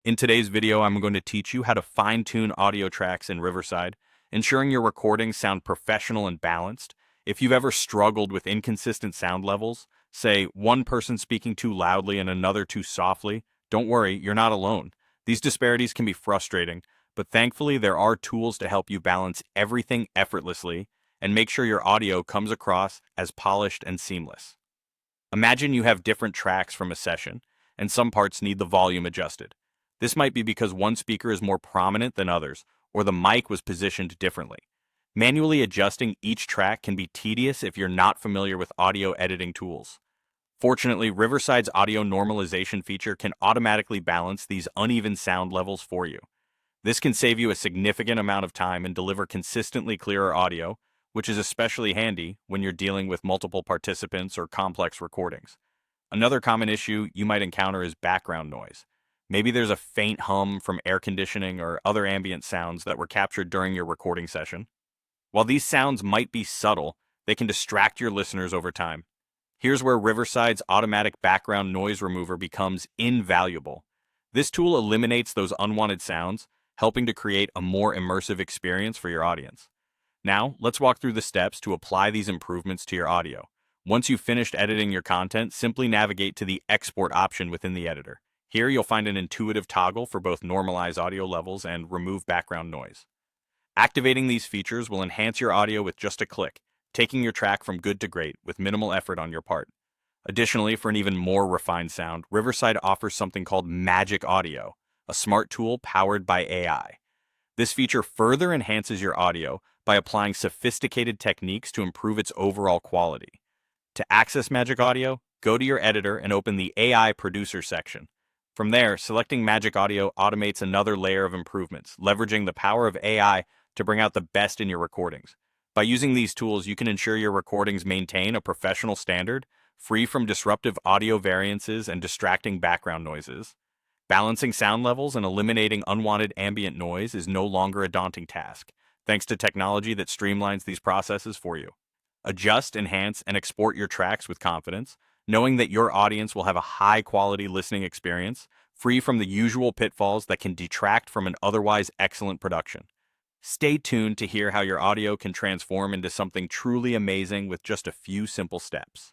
In today's video, I'm going to teach you how to fine-tune audio tracks in Riverside, ensuring your recordings sound professional and balanced. If you've ever struggled with inconsistent sound levels, say one person speaking too loudly and another too softly, don't worry, you're not alone. These disparities can be frustrating, but thankfully there are tools to help you balance everything effortlessly and make sure your audio comes across as polished and seamless. Imagine you have different tracks from a session, and some parts need the volume adjusted. This might be because one speaker is more prominent than others, or the mic was positioned differently. Manually adjusting each track can be tedious if you're not familiar with audio editing tools. Fortunately, Riverside's audio normalization feature can automatically balance these uneven sound levels for you. This can save you a significant amount of time and deliver consistently clearer audio, which is especially handy when you're dealing with multiple participants or complex recordings. Another common issue you might encounter is background noise. Maybe there's a faint hum from air conditioning or other ambient sounds that were captured during your recording session. While these sounds might be subtle, they can distract your listeners over time. Here's where Riverside's automatic background noise remover becomes invaluable. This tool eliminates those unwanted sounds, helping to create a more immersive experience for your audience. Now, let's walk through the steps to apply these improvements to your audio. Once you've finished editing your content, simply navigate to the Export option within the editor. Here you'll find an intuitive toggle for both normalize audio levels and remove background noise. Activating these features will enhance your audio with just a click, taking your track from good to great with minimal effort on your part. Additionally, for an even more refined sound, Riverside offers something called Magic Audio, a smart tool powered by AI. This feature further enhances your audio by applying sophisticated techniques to improve its overall quality. To access Magic Audio, go to your editor and open the AI Producer section. From there, selecting Magic Audio automates another layer of improvements, leveraging the power of AI to bring out the best in your recordings. By using these tools, you can ensure your recordings maintain a professional standard, free from disruptive audio variances and distracting background noises. Balancing sound levels and eliminating unwanted ambient noise is no longer a daunting task, thanks to technology that streamlines these processes for you. Adjust, enhance, and export your tracks with confidence, knowing that your audience will have a high-quality listening experience, free from the usual pitfalls that can detract from an otherwise excellent production. Stay tuned to hear how your audio can transform into something truly amazing with just a few simple steps.